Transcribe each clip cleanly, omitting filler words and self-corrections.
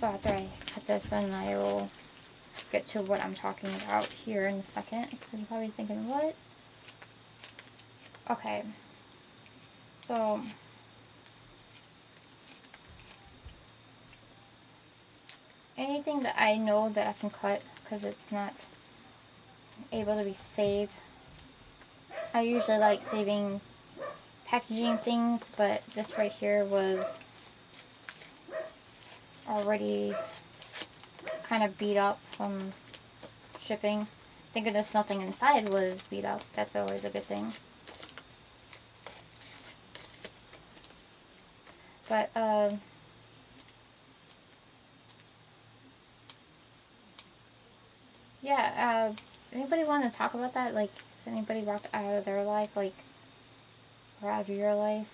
So after I cut this, then I will get to what I'm talking about here in a second. You're probably thinking, what? Okay. So anything that I know that I can cut because it's not able to be saved. I usually like saving packaging things, but this right here was already kind of beat up from shipping. Thank goodness nothing inside was beat up. That's always a good thing. But yeah, anybody want to talk about that? Like, if anybody walked out of their life, like, or out of your life?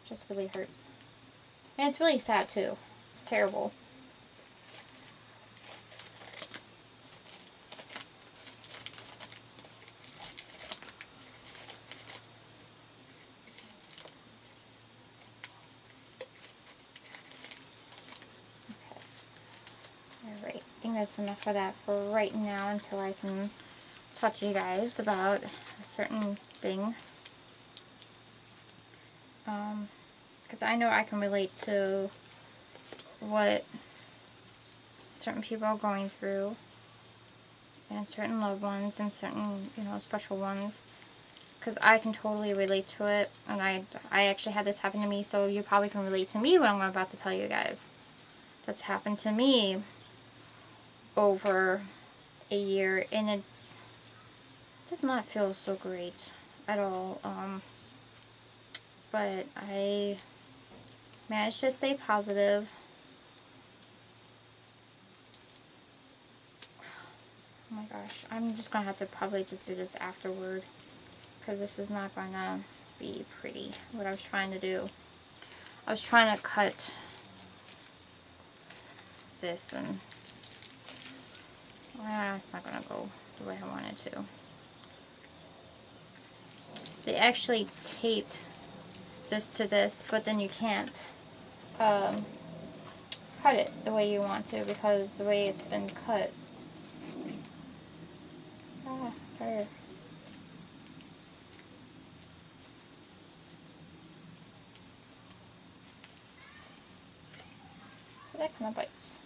Just really hurts. And it's really sad, too. It's terrible. Alright, I think that's enough for that for right now until I can talk to you guys about a certain thing. Because I know I can relate to what certain people are going through, and certain loved ones, and certain, you know, special ones. Because I can totally relate to it, and I actually had this happen to me, so you probably can relate to me what I'm about to tell you guys. That's happened to me over a year, and it does not feel so great at all. But I managed to stay positive. Oh my gosh, I'm just gonna have to probably just do this afterward, because this is not gonna be pretty, what I was trying to do. I was trying to cut this, and it's not gonna go the way I wanted to. They actually taped this to this, but then you can't cut it the way you want to, because the way it's been cut. Fire. So that kind of bites.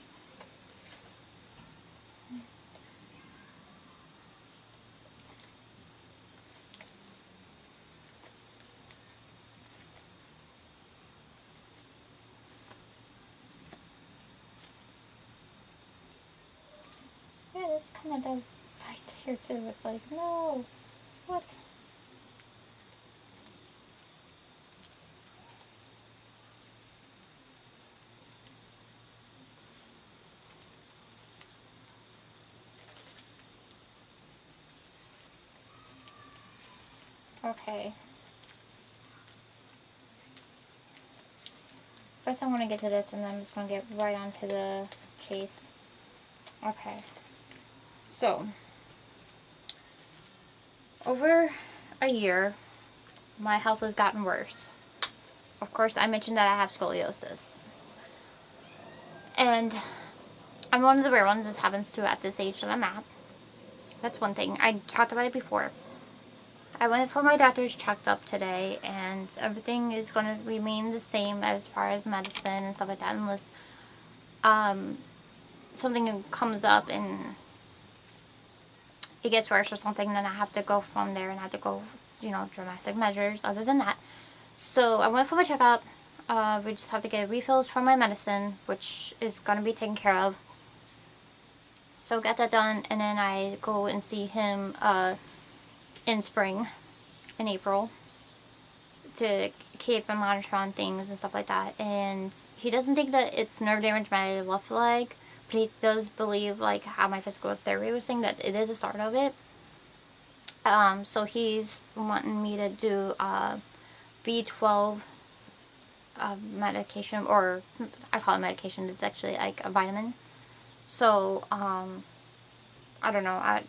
Yeah, this kind of does bite here too. It's like, no, what? Okay. First I'm going to get to this, and then I'm just going to get right onto the chase. Okay. So, over a year, my health has gotten worse. Of course, I mentioned that I have scoliosis. And I'm one of the rare ones this happens to at this age that I'm at. That's one thing. I talked about it before. I went for my doctor's checkup today, and everything is going to remain the same as far as medicine and stuff like that, unless something comes up and it gets worse or something, then I have to go from there and I have to go, you know, drastic measures other than that. So I went for my checkup. We just have to get refills for my medicine, which is going to be taken care of. So got that done, and then I go and see him in spring, in April, to keep a monitor on things and stuff like that. And he doesn't think that it's nerve damage in my left leg, but he does believe, like how my physical therapy was saying, that it is a start of it. So he's wanting me to do B12 medication, or I call it medication, it's actually like a vitamin. So, I don't know,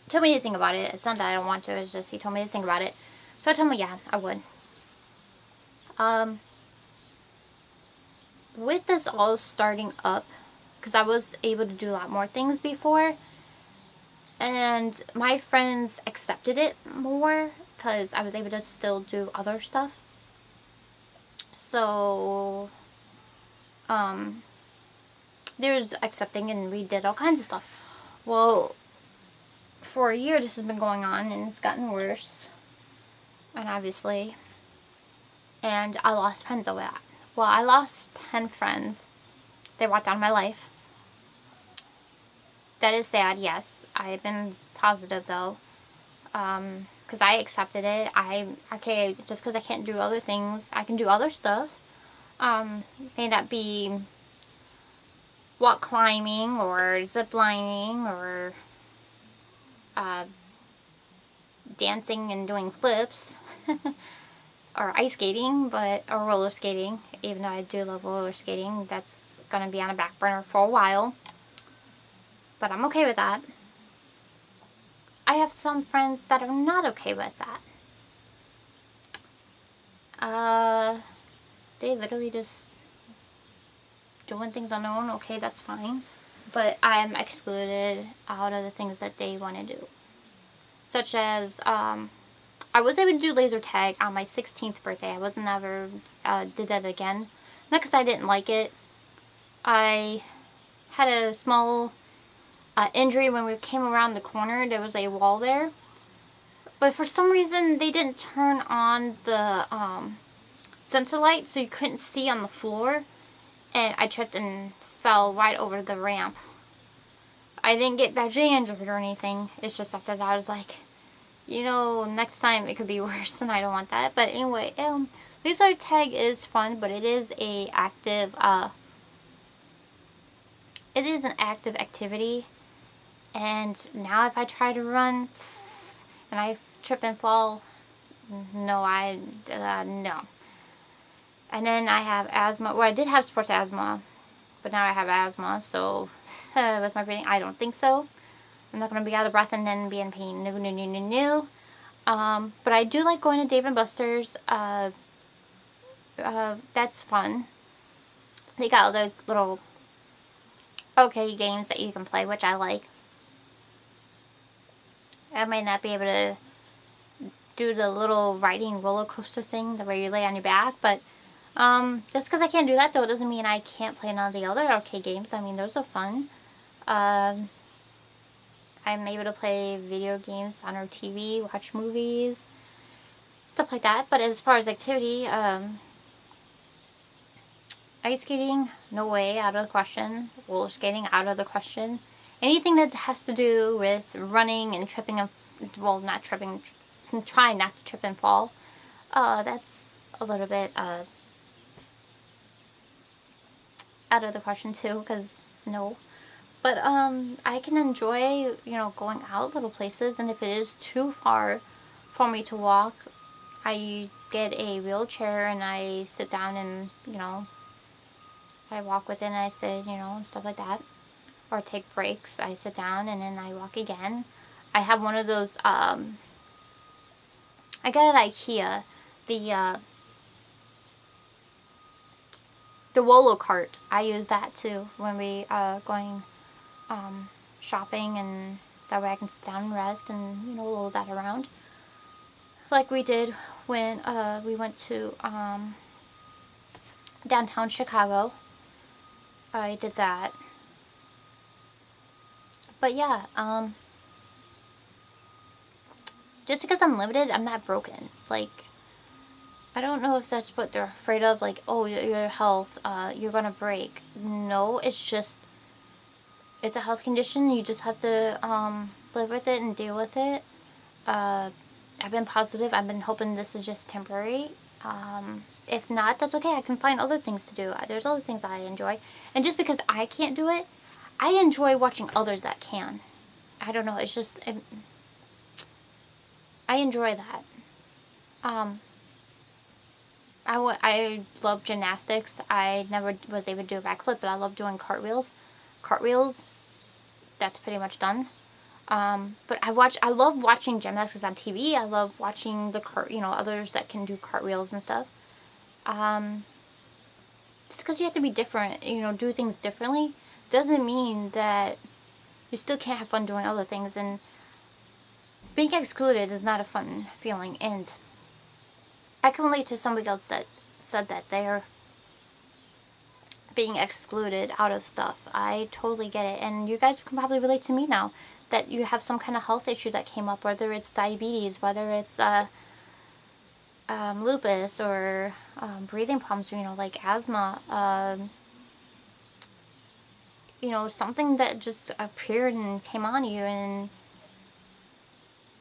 he told me to think about it. It's not that I don't want to, it's just he told me to think about it. So I told him, yeah, I would. with this all starting up, because I was able to do a lot more things before, and my friends accepted it more because I was able to still do other stuff. So, there's accepting, and we did all kinds of stuff. Well, for a year this has been going on, and it's gotten worse, and obviously, and I lost friends over that. Well, I lost 10 friends. They walked out of my life. That is sad, yes. I've been positive, though, because I accepted it. Okay, just because I can't do other things, I can do other stuff. May that be rock climbing, or zip lining, or dancing and doing flips, or ice skating, or roller skating. Even though I do love roller skating, that's going to be on a back burner for a while. But I'm okay with that. I have some friends that are not okay with that. They literally just doing things on their own. Okay, that's fine. But I'm excluded out of the things that they want to do. Such as, I was able to do laser tag on my 16th birthday. I wasn't ever, did that again. Not because I didn't like it. I had a small injury when we came around the corner. There was a wall there. But for some reason, they didn't turn on the sensor light, so you couldn't see on the floor. And I tripped and fell right over the ramp. I didn't get badly injured or anything. It's just after that I was like, you know, next time it could be worse, and I don't want that. But anyway, laser tag is fun, but it is an active activity. And now if I try to run and I trip and fall, no. And then I have asthma. Well, I did have sports asthma, but now I have asthma, so with my breathing, I don't think so. I'm not going to be out of breath and then be in pain. No. But I do like going to Dave & Buster's. That's fun. They got all the little games that you can play, which I like. I might not be able to do the little riding roller coaster thing, where you lay on your back, but just because I can't do that, though, it doesn't mean I can't play none of the other arcade games. I mean, those are fun. I'm able to play video games on our TV, watch movies, stuff like that. But as far as activity, ice skating, no way, out of the question. Roller skating, out of the question. Anything that has to do with running and tripping and, well, not tripping, trying not to trip and fall, that's a little bit out of the question too, because no. But I can enjoy, going out little places, and if it is too far for me to walk, I get a wheelchair and I sit down and, I walk with it and I sit, and stuff like that. Or take breaks. I sit down and then I walk again. I have one of those, I got at IKEA, the Wolo cart. I use that too when we going shopping, and that way I can sit down and rest and roll that around, like we did when we went to downtown Chicago. I did that. But yeah, just because I'm limited, I'm not broken. Like, I don't know if that's what they're afraid of, like, oh, your health, you're gonna break. No, it's just, it's a health condition. You just have to live with it and deal with it. I've been positive. I've been hoping this is just temporary. If not, that's okay. I can find other things to do. There's other things I enjoy. And just because I can't do it, I enjoy watching others that can. I don't know. It's just, I enjoy that. I love gymnastics. I never was able to do a backflip, but I love doing cartwheels. That's pretty much done. But I love watching gymnastics on TV. I love watching others that can do cartwheels and stuff. just because you have to be different, do things differently, doesn't mean that you still can't have fun doing other things. And being excluded is not a fun feeling. And I can relate to somebody else that said that they're being excluded out of stuff. I totally get it. And you guys can probably relate to me now that you have some kind of health issue that came up, whether it's diabetes, whether it's lupus, or breathing problems, like asthma, something that just appeared and came on you, and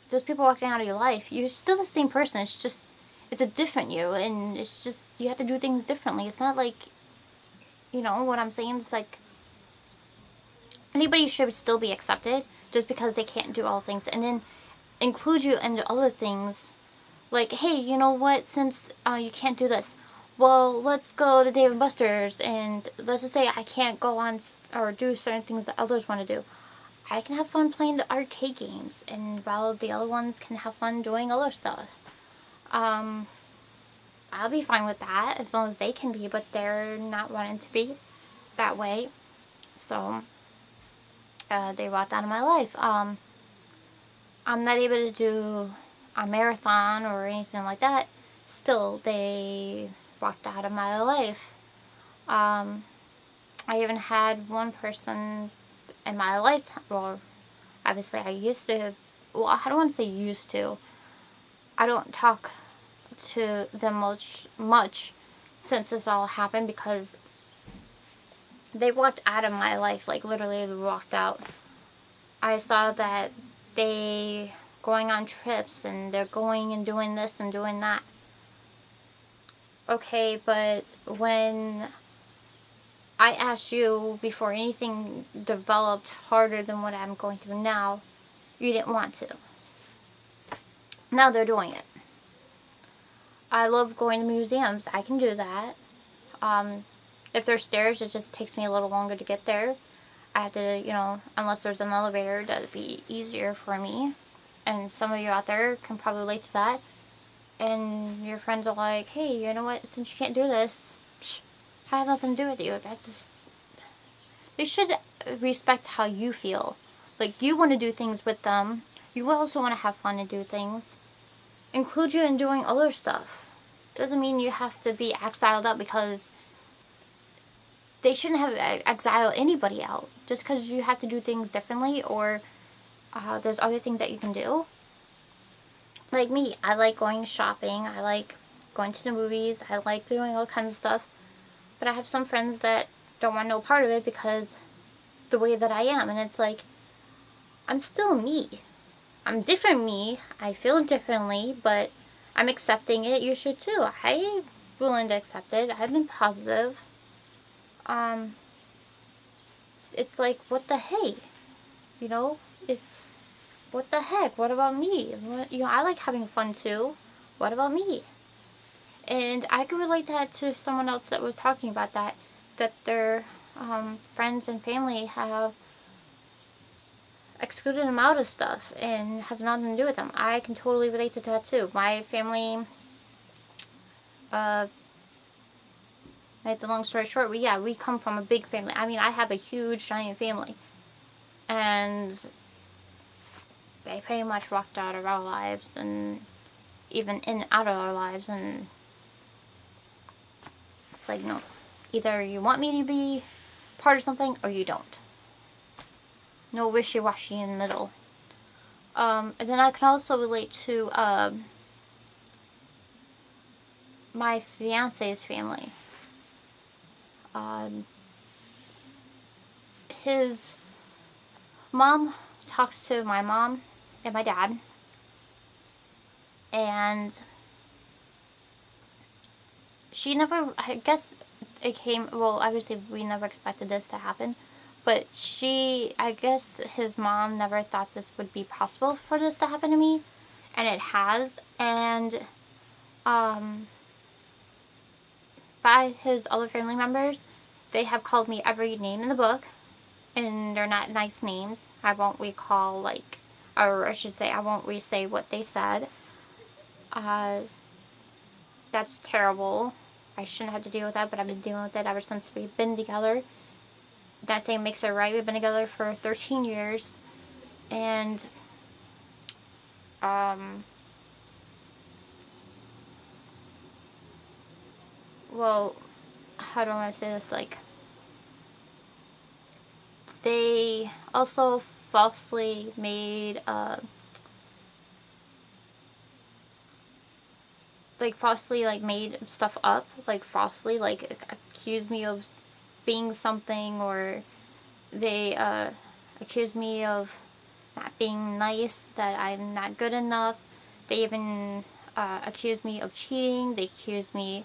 those people walking out of your life, you're still the same person. It's just, it's a different you, and it's just, you have to do things differently. It's not like, what I'm saying? It's like, anybody should still be accepted just because they can't do all things, and then include you into other things. Like, hey, you know what, since you can't do this, well, let's go to Dave & Buster's, and let's just say I can't go on or do certain things that others want to do. I can have fun playing the arcade games, and while the other ones can have fun doing other stuff. I'll be fine with that, as long as they can be, but they're not wanting to be that way. So, they walked out of my life. I'm not able to do a marathon or anything like that. Still, they walked out of my life. I even had one person in my lifetime, well, obviously I used to, well, I don't want to say used to, I don't talk to them much since this all happened, because they walked out of my life, like literally they walked out. I saw that they going on trips, and they're going and doing this and doing that. Okay, but when I asked you before anything developed harder than what I'm going through now, you didn't want to. Now they're doing it. I love going to museums. I can do that. If there's stairs, it just takes me a little longer to get there. I have to, unless there's an elevator, that'd be easier for me. And some of you out there can probably relate to that. And your friends are like, hey, you know what, since you can't do this, I have nothing to do with you. That's just, they should respect how you feel. Like, you want to do things with them. You also want to have fun and do things. Include you in doing other stuff. Doesn't mean you have to be exiled out, because they shouldn't have exiled anybody out just because you have to do things differently, or there's other things that you can do. Like me, I like going shopping, I like going to the movies, I like doing all kinds of stuff, but I have some friends that don't want no part of it because the way that I am, and it's like, I'm still me. I'm different me, I feel differently, but I'm accepting it. You should too. I'm willing to accept it. I've been positive. It's like, what the hey? It's, what the heck? What about me? I like having fun too. What about me? And I can relate that to someone else that was talking about that their friends and family have excluded them out of stuff and have nothing to do with them. I can totally relate to that too. My family, make the long story short, we come from a big family. I mean, I have a huge, giant family. And they pretty much walked out of our lives, and even in and out of our lives, and it's like, no. Either you want me to be part of something, or you don't. No wishy-washy in the middle. And then I can also relate to my fiance's family. His mom talks to my mom and my dad, and she never, I guess it came, well, obviously we never expected this to happen, but I guess his mom never thought this would be possible for this to happen to me, and it has. And by his other family members, they have called me every name in the book, and they're not nice names. I won't recall, like, or I should say, I won't re-say what they said. That's terrible. I shouldn't have to deal with that, but I've been dealing with it ever since we've been together. Not saying it makes it right. We've been together for 13 years. And, well, how do I want to say this? Like, they also falsely made, made stuff up, like, falsely, like, accused me of being something, or they, accused me of not being nice, that I'm not good enough. They even, accused me of cheating. They accused me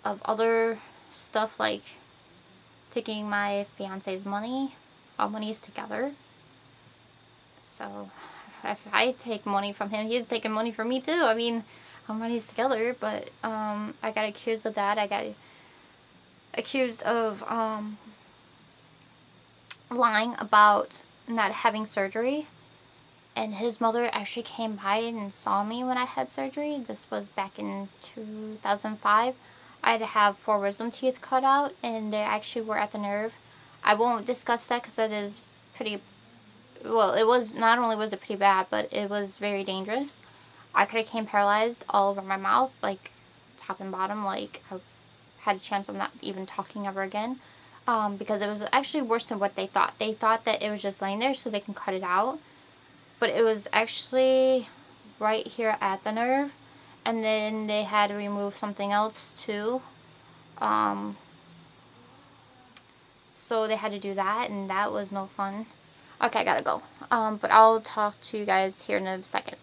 of other stuff, like taking my fiance's money. All money is together. So, if I take money from him, he's taking money from me too. I mean, our money's together, but, I got accused of that. I got accused of, lying about not having surgery. And his mother actually came by and saw me when I had surgery. This was back in 2005. I had to have 4 wisdom teeth cut out, and they actually were at the nerve. I won't discuss that because that is pretty, well, it was, not only was it pretty bad, but it was very dangerous. I could have came paralyzed all over my mouth, like top and bottom, like I had a chance of not even talking ever again. Because it was actually worse than what they thought. They thought that it was just laying there so they can cut it out. But it was actually right here at the nerve. And then they had to remove something else too. So they had to do that, and that was no fun. Okay, I gotta go. But I'll talk to you guys here in a second.